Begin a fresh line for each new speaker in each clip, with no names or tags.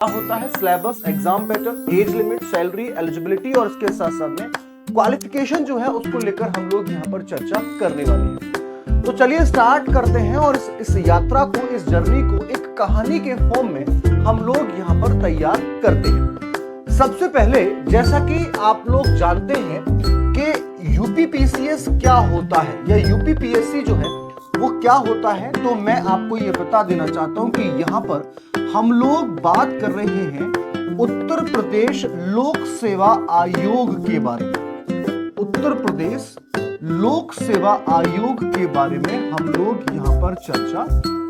क्या होता है syllabus, exam pattern, age limit, salary, eligibility और इसके साथ साथ में क्वालिफिकेशन जो है उसको लेकर हम लोग यहाँ पर चर्चा करने वाले हैं। तो चलिए स्टार्ट करते हैं और इस यात्रा को, इस जर्नी को एक कहानी के फॉर्म में हम लोग यहाँ पर तैयार करते हैं। सबसे पहले जैसा कि आप लोग जानते हैं कि यूपीपीसीएस क्या होता है या यूपीपीएससी जो है वो क्या होता है, तो मैं आपको ये बता देना चाहता हूं कि यहाँ पर हम लोग बात कर रहे हैं उत्तर प्रदेश लोक सेवा आयोग के बारे में। उत्तर प्रदेश लोक सेवा आयोग के बारे में हम लोग यहाँ पर चर्चा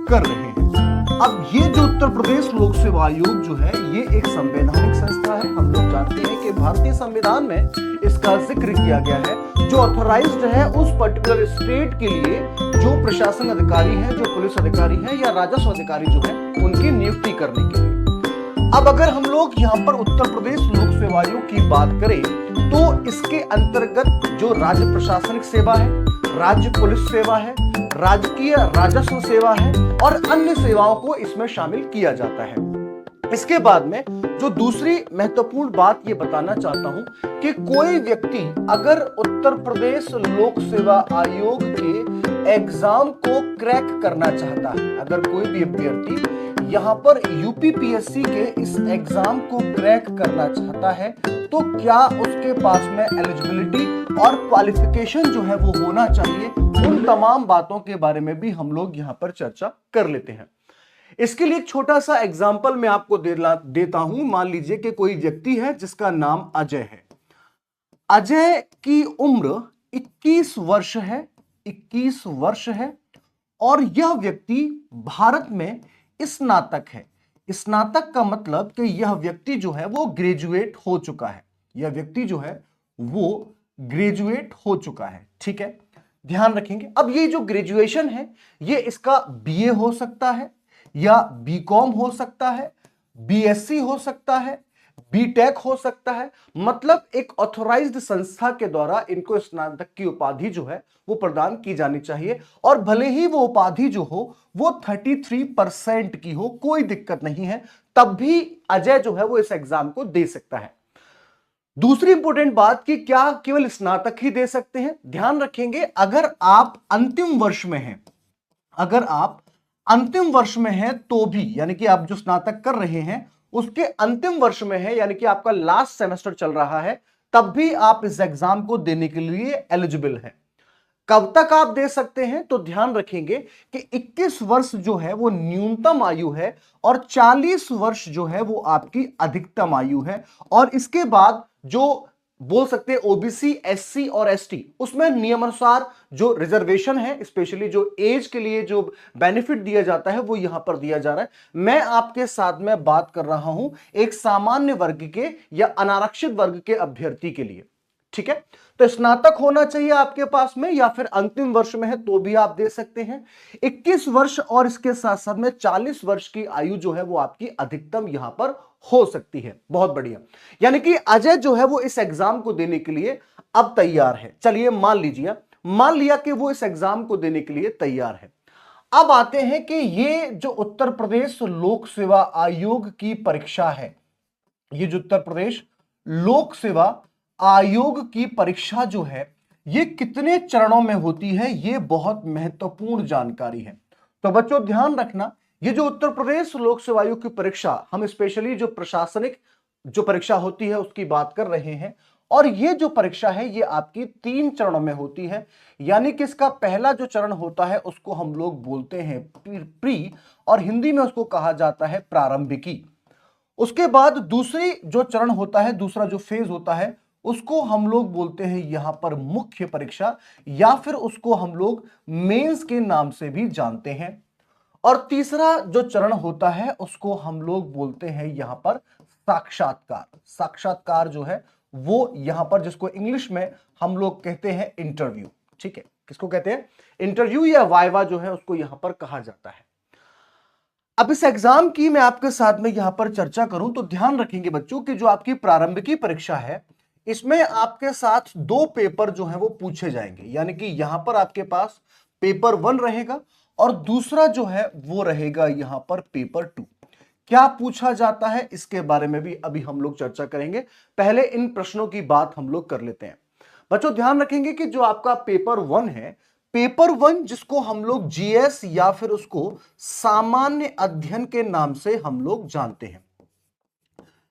कर रहे हैं। अब ये जो उत्तर प्रदेश लोक सेवा आयोग जो है ये एक संवैधानिक संस्था है। हम लोग जानते हैं कि भारतीय संविधान में इसका जिक्र किया गया है, जो ऑथराइज्ड है उस पर्टिकुलर स्टेट के लिए जो प्रशासन अधिकारी हैं, जो पुलिस अधिकारी हैं या राजस्व अधिकारी जो है उनकी नियुक्ति करने के लिए। अब अगर हम लोग यहाँ पर उत्तर प्रदेश लोक सेवा आयोग की बात करें तो इसके अंतर्गत जो राज्य प्रशासनिक सेवा है, राज्य पुलिस सेवा है, राजकीय राजस्व सेवा है और अन्य सेवाओं को इसमें शामिल किया जाता है। इसके बाद में जो दूसरी महत्वपूर्ण बात ये बताना चाहता हूं कि कोई व्यक्ति अगर उत्तर प्रदेश लोक सेवा आयोग के एग्जाम को क्रैक करना चाहता है, अगर कोई भी अभ्यर्थी यहां पर यूपीपीएससी के इस एग्जाम को क्रैक करना चाहता है तो क्या उसके पास में एलिजिबिलिटी और क्वालिफिकेशन जो है वो होना चाहिए, उन तमाम बातों के बारे में भी हम लोग यहां पर चर्चा कर लेते हैं। इसके लिए एक छोटा सा एग्जाम्पल मैं आपको देता हूं। मान लीजिए कि कोई व्यक्ति है जिसका नाम अजय है। अजय की उम्र 21 वर्ष है, 21 वर्ष है और यह व्यक्ति भारत में स्नातक है। स्नातक का मतलब कि यह व्यक्ति जो है वो ग्रेजुएट हो चुका है। यह व्यक्ति जो है वो ग्रेजुएट हो चुका है। ठीक है, ध्यान रखेंगे। अब ये जो ग्रेजुएशन है ये इसका बीए हो सकता है या बीकॉम हो सकता है, बीएससी हो सकता है, बीटेक हो सकता है। मतलब एक ऑथराइज्ड संस्था के द्वारा इनको स्नातक की उपाधि जो है वो प्रदान की जानी चाहिए और भले ही वो उपाधि जो हो वो 33% की हो, कोई दिक्कत नहीं है, तब भी अजय जो है वो इस एग्जाम को दे सकता है। दूसरी इंपॉर्टेंट बात कि क्या केवल स्नातक ही दे सकते हैं? ध्यान रखेंगे, अगर आप अंतिम वर्ष में हैं, अगर आप अंतिम वर्ष में है तो भी, यानी कि आप जो स्नातक कर रहे हैं उसके अंतिम वर्ष में है, यानी कि आपका लास्ट सेमेस्टर चल रहा है, तब भी आप इस एग्जाम को देने के लिए एलिजिबल हैं। कब तक आप दे सकते हैं? तो ध्यान रखेंगे कि 21 वर्ष जो है वो न्यूनतम आयु है और 40 वर्ष जो है वो आपकी अधिकतम आयु है। और इसके बाद जो बोल सकते हैं ओबीसी, एससी और एसटी, उसमें नियमानुसार जो रिजर्वेशन है, स्पेशली जो एज के लिए जो बेनिफिट दिया जाता है वो यहां पर दिया जा रहा है। मैं आपके साथ में बात कर रहा हूं एक सामान्य वर्ग के या अनारक्षित वर्ग के अभ्यर्थी के लिए। ठीक है, तो स्नातक होना चाहिए आपके पास में या फिर अंतिम वर्ष में है तो भी आप दे सकते हैं। 21 वर्ष और इसके साथ साथ में 40 वर्ष की आयु जो है वो आपकी अधिकतम यहां पर हो सकती है। बहुत बढ़िया, यानी कि अजय जो है वो इस एग्जाम को देने के लिए अब तैयार है। चलिए मान लिया कि वो इस एग्जाम को देने के लिए तैयार है। अब आते हैं कि ये जो उत्तर प्रदेश लोक सेवा आयोग की परीक्षा है, ये जो उत्तर प्रदेश लोक सेवा आयोग की परीक्षा जो है ये कितने चरणों में होती है, ये बहुत महत्वपूर्ण जानकारी है। तो बच्चों ध्यान रखना, ये जो उत्तर प्रदेश लोक सेवा आयोग की परीक्षा, हम स्पेशली जो प्रशासनिक जो परीक्षा होती है उसकी बात कर रहे हैं और ये जो परीक्षा है ये आपकी 3 चरणों में होती है। यानी कि इसका पहला जो चरण होता है उसको हम लोग बोलते हैं प्री और हिंदी में उसको कहा जाता है प्रारंभिकी। उसके बाद दूसरी जो चरण होता है, दूसरा जो फेज होता है उसको हम लोग बोलते हैं यहां पर मुख्य परीक्षा या फिर उसको हम लोग मेंस के नाम से भी जानते हैं। और तीसरा जो चरण होता है उसको हम लोग बोलते हैं यहां पर साक्षात्कार। साक्षात्कार जो है वो यहां पर, जिसको इंग्लिश में हम लोग कहते हैं इंटरव्यू। ठीक है, किसको कहते हैं? इंटरव्यू या वाइवा जो है उसको यहां पर कहा जाता है। अब इस एग्जाम की मैं आपके साथ में यहां पर चर्चा करूं तो ध्यान रखेंगे बच्चों कि जो आपकी प्रारंभिकी परीक्षा है इसमें आपके साथ 2 पेपर जो है वो पूछे जाएंगे। यानी कि यहां पर आपके पास पेपर 1 रहेगा और दूसरा जो है वो रहेगा यहां पर पेपर 2। क्या पूछा जाता है, इसके बारे में भी अभी हम लोग चर्चा करेंगे। पहले इन प्रश्नों की बात हम लोग कर लेते हैं। बच्चों ध्यान रखेंगे कि जो आपका पेपर 1 है, पेपर 1 जिसको हम लोग जीएस या फिर उसको सामान्य अध्ययन के नाम से हम लोग जानते हैं,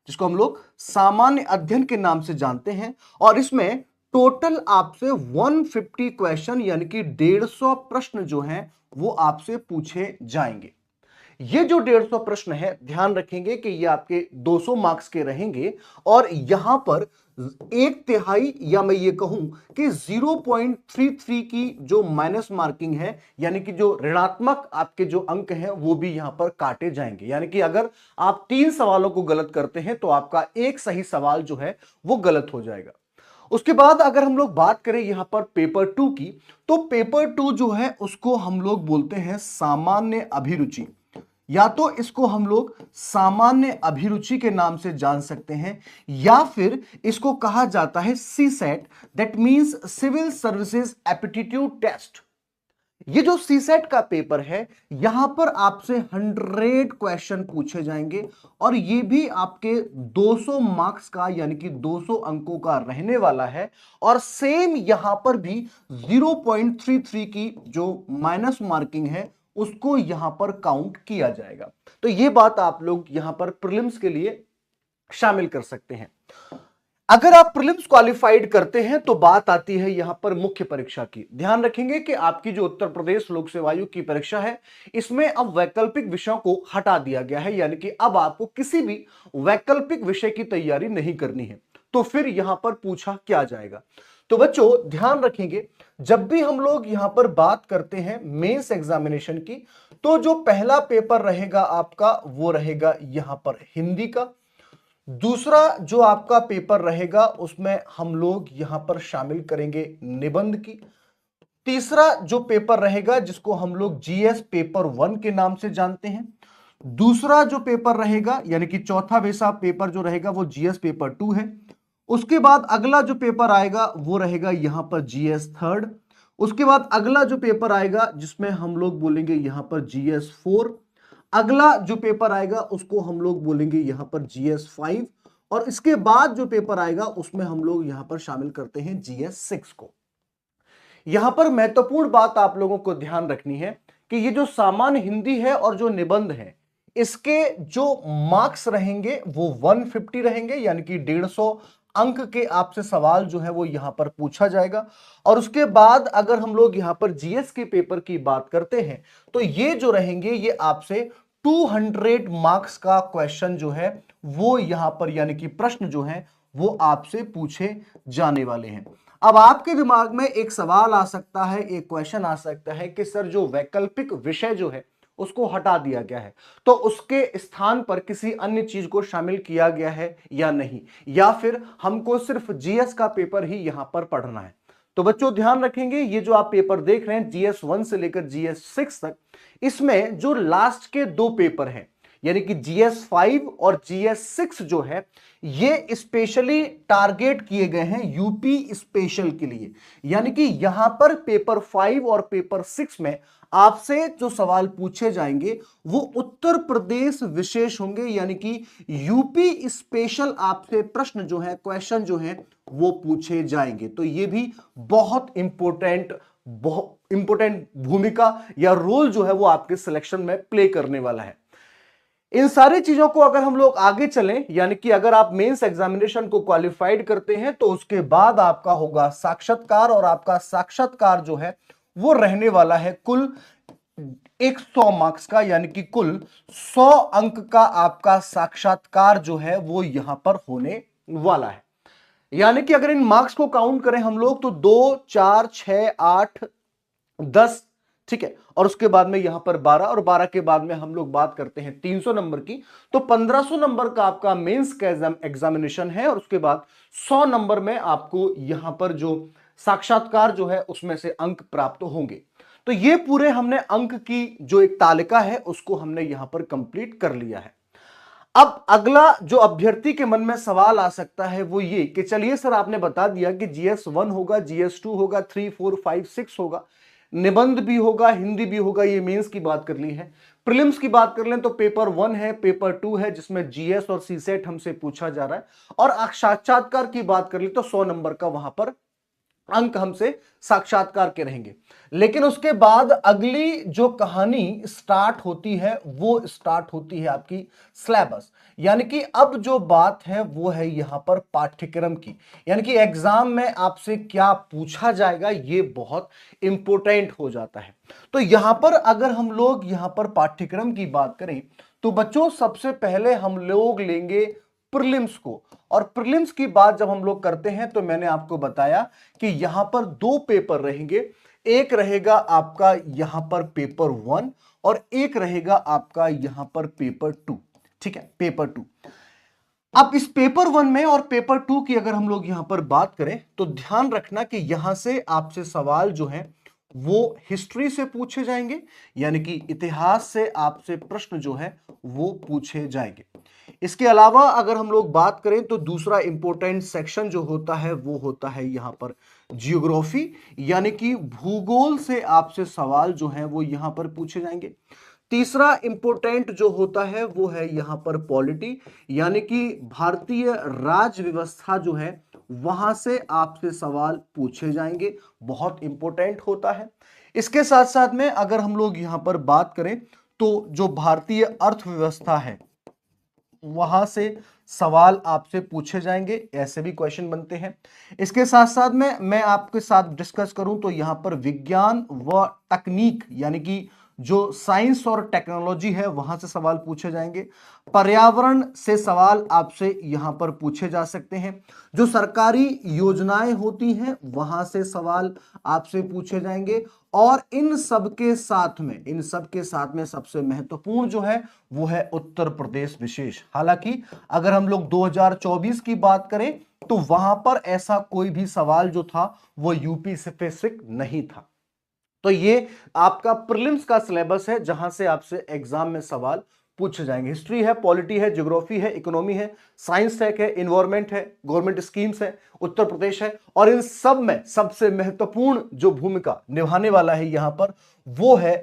जिसको हम लोग सामान्य अध्ययन के नाम से जानते हैं, और इसमें टोटल आपसे 150 क्वेश्चन यानी कि 150 प्रश्न जो हैं वो आपसे पूछे जाएंगे। ये जो 150 प्रश्न है, ध्यान रखेंगे कि ये आपके 200 मार्क्स के रहेंगे, और यहां पर 1/3 या मैं ये कहूं कि 0.33 की जो माइनस मार्किंग है, यानी कि जो ऋणात्मक आपके जो अंक हैं वो भी यहां पर काटे जाएंगे। यानी कि अगर आप 3 सवालों को गलत करते हैं तो आपका एक सही सवाल जो है वो गलत हो जाएगा। उसके बाद अगर हम लोग बात करें यहां पर पेपर 2 की, तो पेपर 2 जो है उसको हम लोग बोलते हैं सामान्य अभिरुचि, या तो इसको हम लोग सामान्य अभिरुचि के नाम से जान सकते हैं, या फिर इसको कहा जाता है CSAT, that means civil services aptitude test. ये जो सीसेट का पेपर है, यहां पर आपसे 100 क्वेश्चन पूछे जाएंगे, और ये भी आपके 200 मार्क्स का यानी कि 200 अंकों का रहने वाला है, और सेम यहां पर भी 0.33 की जो माइनस मार्किंग है उसको यहां पर काउंट किया जाएगा। तो ये बात आप लोग यहां पर प्रीलिम्स के लिए शामिल कर सकते हैं। अगर आप प्रीलिम्स क्वालिफाइड करते हैं तो बात आती है यहां पर मुख्य परीक्षा की। ध्यान रखेंगे कि आपकी जो उत्तर प्रदेश लोक सेवा आयोग की परीक्षा है, इसमें अब वैकल्पिक विषयों को हटा दिया गया है, यानी कि अब आपको किसी भी वैकल्पिक विषय की तैयारी नहीं करनी है। तो फिर यहां पर पूछा क्या जाएगा? तो बच्चों ध्यान रखेंगे, जब भी हम लोग यहां पर बात करते हैं मेंस एग्जामिनेशन की, तो जो पहला पेपर रहेगा आपका वो रहेगा यहां पर हिंदी का। दूसरा जो आपका पेपर रहेगा उसमें हम लोग यहां पर शामिल करेंगे निबंध की। तीसरा जो पेपर रहेगा जिसको हम लोग जीएस पेपर 1 के नाम से जानते हैं। दूसरा जो पेपर रहेगा यानी कि चौथा वैसा पेपर जो रहेगा वो जीएस पेपर 2 है। उसके बाद अगला जो पेपर आएगा वो रहेगा यहां पर जीएस 3। उसके बाद अगला जो पेपर आएगा जिसमें हम लोग बोलेंगे यहां पर जीएस 4। अगला जो पेपर आएगा उसको हम लोग बोलेंगे यहां पर जीएस 5, और इसके बाद जो पेपर आएगा उसमें हम लोग यहां पर शामिल करते हैं जीएस 6 को। यहां पर महत्वपूर्ण बात आप लोगों को ध्यान रखनी है कि ये जो सामान्य हिंदी है और जो निबंध है, इसके जो मार्क्स रहेंगे वो 150 रहेंगे, यानी कि 150 अंक के आपसे सवाल जो है वो यहां पर पूछा जाएगा। और उसके बाद अगर हम लोग यहां पर जीएस के पेपर की बात करते हैं तो ये जो रहेंगे ये आपसे 200 मार्क्स का क्वेश्चन जो है वो यहां पर यानी कि प्रश्न जो है वो आपसे पूछे जाने वाले हैं। अब आपके दिमाग में एक सवाल आ सकता है, एक क्वेश्चन आ सकता है कि सर जो वैकल्पिक विषय जो है उसको हटा दिया गया है, तो उसके स्थान पर किसी अन्य चीज को शामिल किया गया है या नहीं, या फिर हमको सिर्फ जीएस का पेपर ही यहां पर पढ़ना है। तो बच्चों ध्यान रखेंगे, ये जो आप पेपर देख रहे हैं जीएस 1 से लेकर जीएस 6 तक, इसमें जो लास्ट के 2 पेपर हैं यानी कि जीएस 5 और जीएस 6 जो है ये स्पेशली टारगेट किए गए हैं यूपी स्पेशल के लिए। यानी कि यहां पर पेपर 5 और पेपर 6 में आपसे जो सवाल पूछे जाएंगे वो उत्तर प्रदेश विशेष होंगे, यानी कि यूपी स्पेशल आपसे प्रश्न जो है, क्वेश्चन जो है वो पूछे जाएंगे। तो ये भी बहुत इंपॉर्टेंट भूमिका या रोल जो है वो आपके सिलेक्शन में प्ले करने वाला है। इन सारी चीजों को अगर हम लोग आगे चलें, यानी कि अगर आप मेंस एग्जामिनेशन को क्वालिफाइड करते हैं तो उसके बाद आपका होगा साक्षात्कार, और आपका साक्षात्कार जो है वो रहने वाला है कुल 100 मार्क्स का, यानी कि कुल 100 अंक का आपका साक्षात्कार जो है वो यहां पर होने वाला है। यानी कि अगर इन मार्क्स को काउंट करें हम लोग तो 2, 4, 6, 8, 10, ठीक है, और उसके बाद में यहां पर 12, और 12 के बाद में हम लोग बात करते हैं 300 नंबर की, तो 1500 नंबर का आपका मेंस का एग्जामिनेशन है, और उसके बाद 100 नंबर में आपको यहां पर जो साक्षात्कार जो है उसमें से अंक प्राप्त होंगे। तो ये पूरे हमने अंक की जो एक तालिका है उसको हमने यहां पर कंप्लीट कर लिया है। अब अगला जो अभ्यर्थी के मन में सवाल आ सकता है वो ये कि चलिए सर आपने बता दिया कि जीएस 1 होगा, जीएस 2 होगा, 3, 4, 5, 6 होगा, निबंध भी होगा, हिंदी भी होगा, ये मेंस की बात कर ली है। प्रीलिम्स की बात कर लें तो पेपर 1 है, पेपर 2 है जिसमें जीएस और सीसेट हमसे पूछा जा रहा है, और साक्षात्कार की बात कर ली तो 100 नंबर का वहां पर अंक हमसे साक्षात्कार के रहेंगे। लेकिन उसके बाद अगली जो कहानी स्टार्ट होती है वो स्टार्ट होती है आपकी सिलेबस, यानी कि अब जो बात है वो है यहां पर पाठ्यक्रम की, यानी कि एग्जाम में आपसे क्या पूछा जाएगा ये बहुत इंपॉर्टेंट हो जाता है। तो यहां पर अगर हम लोग यहां पर पाठ्यक्रम की बात करें तो बच्चों सबसे पहले हम लोग लेंगे प्रीलिम्स को, और प्रीलिम्स की बात जब हम लोग करते हैं तो मैंने आपको बताया कि यहां पर 2 पेपर रहेंगे, एक रहेगा आपका यहां पर पेपर 1 और एक रहेगा आपका यहां पर पेपर 2। ठीक है, पेपर 2। अब इस पेपर 1 में और पेपर 2 की अगर हम लोग यहां पर बात करें तो ध्यान रखना कि यहां से आपसे सवाल जो है वो हिस्ट्री से पूछे जाएंगे, यानी कि इतिहास से आपसे प्रश्न जो है वो पूछे जाएंगे। इसके अलावा अगर हम लोग बात करें तो दूसरा इंपॉर्टेंट सेक्शन जो होता है वो होता है यहां पर जियोग्राफी, यानी कि भूगोल से आपसे सवाल जो है वो यहां पर पूछे जाएंगे। तीसरा इंपॉर्टेंट जो होता है वो है यहां पर पॉलिटी, यानी कि भारतीय राज्य व्यवस्था जो है वहां से आपसे सवाल पूछे जाएंगे, बहुत इंपॉर्टेंट होता है। इसके साथ साथ में अगर हम लोग यहां पर बात करें तो जो भारतीय अर्थव्यवस्था है वहां से सवाल आपसे पूछे जाएंगे, ऐसे भी क्वेश्चन बनते हैं। इसके साथ साथ में मैं आपके साथ डिस्कस करूं तो यहां पर विज्ञान व तकनीक, यानी कि जो साइंस और टेक्नोलॉजी है वहां से सवाल पूछे जाएंगे। पर्यावरण से सवाल आपसे यहां पर पूछे जा सकते हैं। जो सरकारी योजनाएं होती हैं वहां से सवाल आपसे पूछे जाएंगे। और इन सब के साथ में सबसे महत्वपूर्ण जो है वो है उत्तर प्रदेश विशेष। हालांकि अगर हम लोग 2024 की बात करें तो वहां पर ऐसा कोई भी सवाल जो था वो यूपी स्पेसिफिक नहीं था। तो ये आपका प्रीलिम्स का सिलेबस है जहां से आपसे एग्जाम में सवाल पूछे जाएंगे। हिस्ट्री है, पॉलिटी है, ज्योग्राफी है, इकोनॉमी है, साइंस टेक है, इन्वायरमेंट है, गवर्नमेंट स्कीम्स है, उत्तर प्रदेश है, और इन सब में सबसे महत्वपूर्ण जो भूमिका निभाने वाला है यहां पर वो है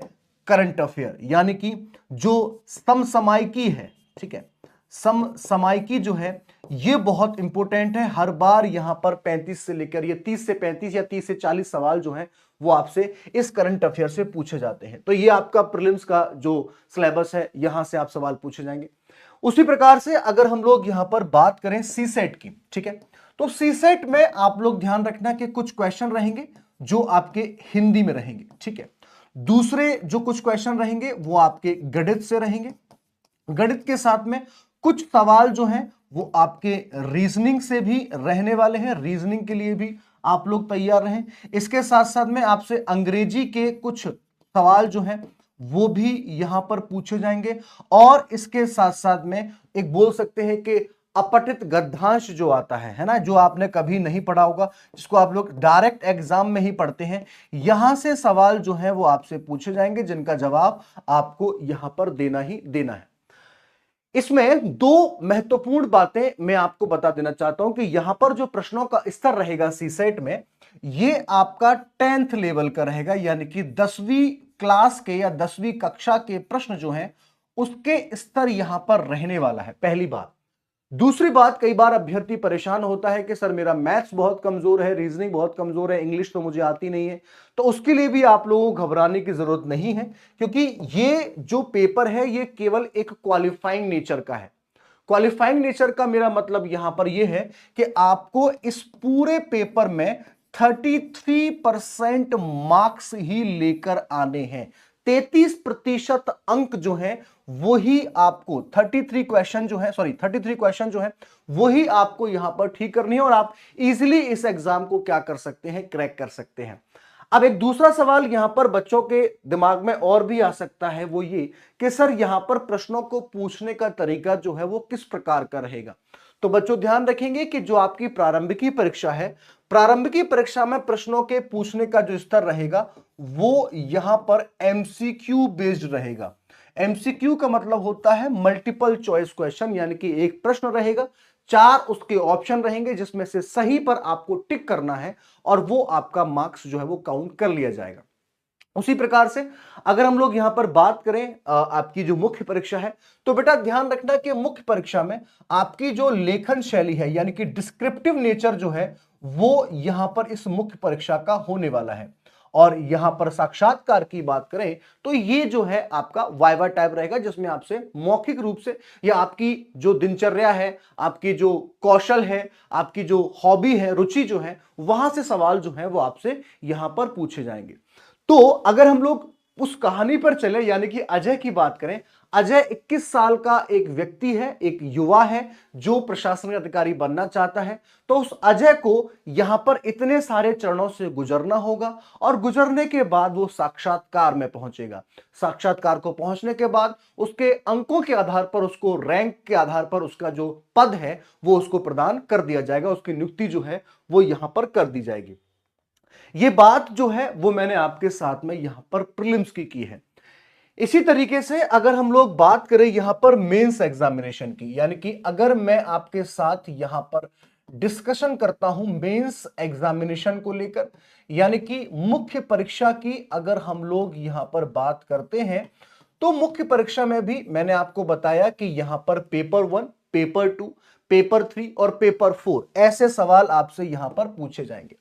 करंट अफेयर, यानी कि जो समसामयिकी है। ठीक है, समसामयिकी जो है ये बहुत इंपॉर्टेंट है। हर बार यहां पर 35 से लेकर ये 30 से 35 या 30 से 40 सवाल जो है वो आपसे इस करंट अफेयर से पूछे जाते हैं। तो ये आपका प्रीलिम्स का जो सिलेबस है यहां से आप सवाल पूछे जाएंगे। उसी प्रकार से अगर हम लोग यहां पर बात करें सीसेट की, ठीक है, तो सीसेट में आप लोग ध्यान रखना कि कुछ क्वेश्चन रहेंगे जो आपके हिंदी में रहेंगे। ठीक है, दूसरे जो कुछ क्वेश्चन रहेंगे वो आपके गणित से रहेंगे। गणित के साथ में कुछ सवाल जो हैं वो आपके रीजनिंग से भी रहने वाले हैं, रीजनिंग के लिए भी आप लोग तैयार रहें। इसके साथ साथ में आपसे अंग्रेजी के कुछ सवाल जो हैं वो भी यहां पर पूछे जाएंगे। और इसके साथ साथ में एक बोल सकते हैं कि अपठित गद्यांश जो आता है ना, जो आपने कभी नहीं पढ़ा होगा, जिसको आप लोग डायरेक्ट एग्जाम में ही पढ़ते हैं, यहां से सवाल जो है वो आपसे पूछे जाएंगे जिनका जवाब आपको यहां पर देना ही देना है। इसमें दो महत्वपूर्ण बातें मैं आपको बता देना चाहता हूं कि यहां पर जो प्रश्नों का स्तर रहेगा सीसेट में, ये आपका 10th लेवल का रहेगा, यानी कि 10वीं क्लास के या 10वीं कक्षा के प्रश्न जो हैं उसके स्तर यहां पर रहने वाला है, पहली बात। दूसरी बात, कई बार अभ्यर्थी परेशान होता है कि सर मेरा मैथ्स बहुत कमजोर है, रीजनिंग बहुत कमजोर है, इंग्लिश तो मुझे आती नहीं है। तो उसके लिए भी आप लोगों को घबराने की जरूरत नहीं है, क्योंकि ये जो पेपर है ये केवल एक क्वालिफाइंग नेचर का है। क्वालिफाइंग नेचर का मेरा मतलब यहां पर यह है कि आपको इस पूरे पेपर में 33% मार्क्स ही लेकर आने हैं। 33% अंक जो है वही आपको 33 क्वेश्चन जो है वही आपको यहां पर ठीक करनी है, और आप इजीली इस एग्जाम को क्या कर सकते हैं, क्रैक कर सकते हैं। अब एक दूसरा सवाल यहां पर बच्चों के दिमाग में और भी आ सकता है, वो ये कि सर यहां पर प्रश्नों को पूछने का तरीका जो है वो किस प्रकार का रहेगा। तो बच्चों ध्यान रखेंगे कि जो आपकी प्रारंभिकी परीक्षा है, प्रारंभिकी परीक्षा में प्रश्नों के पूछने का जो स्तर रहेगा वो यहां पर एमसीक्यू बेस्ड रहेगा। एमसीक्यू का मतलब होता है मल्टीपल चॉइस क्वेश्चन, यानी कि एक प्रश्न रहेगा, 4 उसके ऑप्शन रहेंगे जिसमें से सही पर आपको टिक करना है और वो आपका मार्क्स जो है वो काउंट कर लिया जाएगा। उसी प्रकार से अगर हम लोग यहां पर बात करें आपकी जो मुख्य परीक्षा है, तो बेटा ध्यान रखना कि मुख्य परीक्षा में आपकी जो लेखन शैली है यानी कि डिस्क्रिप्टिव नेचर जो है वो यहां पर इस मुख्य परीक्षा का होने वाला है। और यहां पर साक्षात्कार की बात करें तो ये जो है आपका वाइवा टाइप रहेगा, जिसमें आपसे मौखिक रूप से या आपकी जो दिनचर्या है, आपकी जो कौशल है, आपकी जो हॉबी है, रुचि जो है, वहां से सवाल जो है वो आपसे यहां पर पूछे जाएंगे। तो अगर हम लोग उस कहानी पर चले यानी कि अजय की बात करें, अजय 21 साल का एक व्यक्ति है, एक युवा है जो प्रशासनिक अधिकारी बनना चाहता है। तो उस अजय को यहां पर इतने सारे चरणों से गुजरना होगा और गुजरने के बाद वो साक्षात्कार में पहुंचेगा। साक्षात्कार को पहुंचने के बाद उसके अंकों के आधार पर, उसको रैंक के आधार पर उसका जो पद है वो उसको प्रदान कर दिया जाएगा, उसकी नियुक्ति जो है वो यहां पर कर दी जाएगी। ये बात जो है वो मैंने आपके साथ में यहां पर प्रीलिम्स की है। इसी तरीके से अगर हम लोग बात करें यहां पर मेंस एग्जामिनेशन की, यानी कि अगर मैं आपके साथ यहां पर डिस्कशन करता हूं मेंस एग्जामिनेशन को लेकर, यानी कि मुख्य परीक्षा की अगर हम लोग यहां पर बात करते हैं, तो मुख्य परीक्षा में भी मैंने आपको बताया कि यहां पर पेपर 1, पेपर 2, पेपर 3 और पेपर 4 ऐसे सवाल आपसे यहां पर पूछे जाएंगे।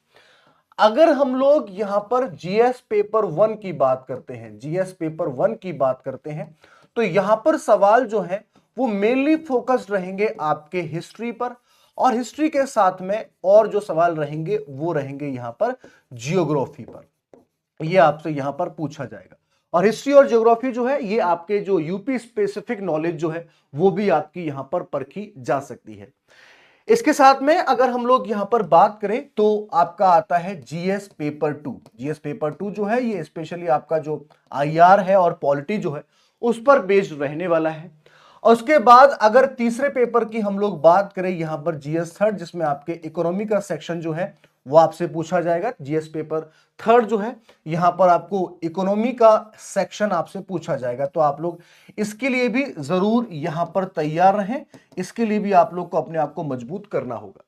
अगर हम लोग यहां पर जीएस पेपर 1 की बात करते हैं, जीएस पेपर 1 की बात करते हैं, तो यहां पर सवाल जो है वो मेनली फोकस्ड रहेंगे आपके हिस्ट्री पर, और हिस्ट्री के साथ में और जो सवाल रहेंगे वो रहेंगे यहां पर जियोग्राफी पर। ये आपसे यहां पर पूछा जाएगा। और हिस्ट्री और ज्योग्राफी जो है ये आपके जो यूपी स्पेसिफिक नॉलेज जो है वो भी आपकी यहां पर परखी जा सकती है। इसके साथ में अगर हम लोग यहां पर बात करें तो आपका आता है जीएस पेपर 2। जीएस पेपर 2 जो है ये स्पेशली आपका जो आईआर है और पॉलिटी जो है उस पर बेस्ड रहने वाला है। और उसके बाद अगर तीसरे पेपर की हम लोग बात करें यहां पर जीएस थर्ड, जिसमें आपके इकोनॉमी का सेक्शन जो है वो आपसे पूछा जाएगा। जीएस पेपर थर्ड जो है यहां पर आपको इकोनॉमी का सेक्शन आपसे पूछा जाएगा, तो आप लोग इसके लिए भी जरूर यहां पर तैयार रहें। इसके लिए भी आप लोग को अपने आप को मजबूत करना होगा।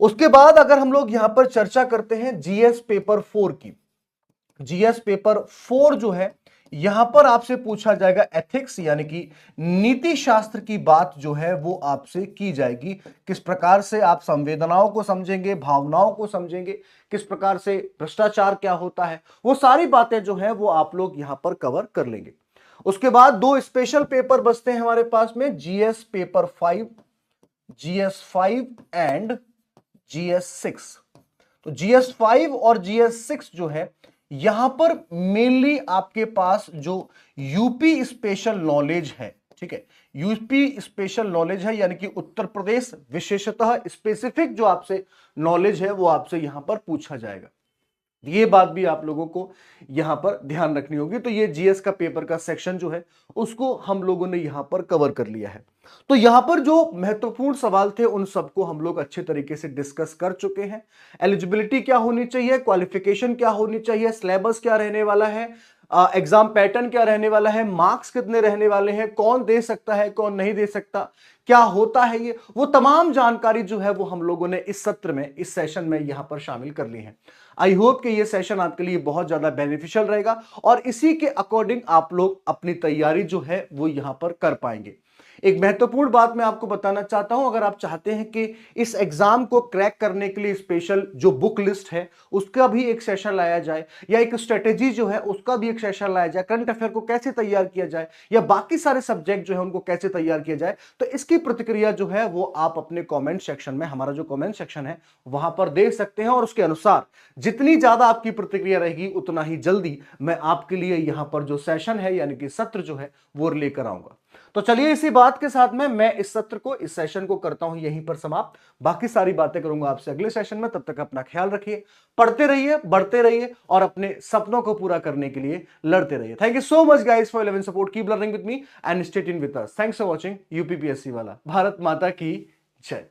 उसके बाद अगर हम लोग यहां पर चर्चा करते हैं जीएस पेपर 4 की, जीएस पेपर 4 जो है यहां पर आपसे पूछा जाएगा एथिक्स, यानी कि नीति शास्त्र की बात जो है वो आपसे की जाएगी। किस प्रकार से आप संवेदनाओं को समझेंगे, भावनाओं को समझेंगे, किस प्रकार से भ्रष्टाचार क्या होता है, वो सारी बातें जो है वो आप लोग यहां पर कवर कर लेंगे। उसके बाद दो स्पेशल पेपर बचते हैं हमारे पास में, GS paper 5, GS 5 and GS 6। तो जीएस 5 और जीएस 6 जो है यहां पर मेनली आपके पास जो यूपी स्पेशल नॉलेज है, ठीक है, यूपी स्पेशल नॉलेज है, यानी कि उत्तर प्रदेश विशेषतः स्पेसिफिक जो आपसे नॉलेज है वो आपसे यहां पर पूछा जाएगा। ये बात भी आप लोगों को यहां पर ध्यान रखनी होगी। तो ये जीएस का पेपर का सेक्शन जो है उसको हम लोगों ने यहां पर कवर कर लिया है। तो यहां पर जो महत्वपूर्ण सवाल थे उन सबको हम लोग अच्छे तरीके से डिस्कस कर चुके हैं। एलिजिबिलिटी क्या होनी चाहिए, क्वालिफिकेशन क्या होनी चाहिए, सिलेबस क्या रहने वाला है, एग्जाम पैटर्न क्या रहने वाला है, मार्क्स कितने रहने वाले हैं, कौन दे सकता है कौन नहीं दे सकता, क्या होता है ये, वो तमाम जानकारी जो है वो हम लोगों ने इस सत्र में, इस सेशन में यहां पर शामिल कर ली है। आई होप कि ये सेशन आपके लिए बहुत ज्यादा बेनिफिशियल रहेगा और इसी के अकॉर्डिंग आप लोग अपनी तैयारी जो है वो यहां पर कर पाएंगे। एक महत्वपूर्ण बात मैं आपको बताना चाहता हूं, अगर आप चाहते हैं कि इस एग्जाम को क्रैक करने के लिए स्पेशल जो बुक लिस्ट है उसका भी एक सेशन लाया जाए, या एक स्ट्रेटेजी जो है उसका भी एक सेशन लाया जाए, करंट अफेयर को कैसे तैयार किया जाए या बाकी सारे सब्जेक्ट जो है उनको कैसे तैयार किया जाए, तो इसकी प्रतिक्रिया जो है वो आप अपने कॉमेंट सेक्शन में, हमारा जो कॉमेंट सेक्शन है वहां पर दे सकते हैं। और उसके अनुसार जितनी ज्यादा आपकी प्रतिक्रिया रहेगी उतना ही जल्दी मैं आपके लिए यहां पर जो सेशन है यानी कि सत्र जो है वो लेकर आऊंगा। तो चलिए इसी बात के साथ में मैं इस सत्र को, इस सेशन को करता हूं यहीं पर समाप्त। बाकी सारी बातें करूंगा आपसे अगले सेशन में। तब तक अपना ख्याल रखिए, पढ़ते रहिए, बढ़ते रहिए और अपने सपनों को पूरा करने के लिए लड़ते रहिए। Thank you so much guys for 11 support, keep learning with me and stay tuned with us. Thanks for watching UPPSC वाला। भारत माता की जय।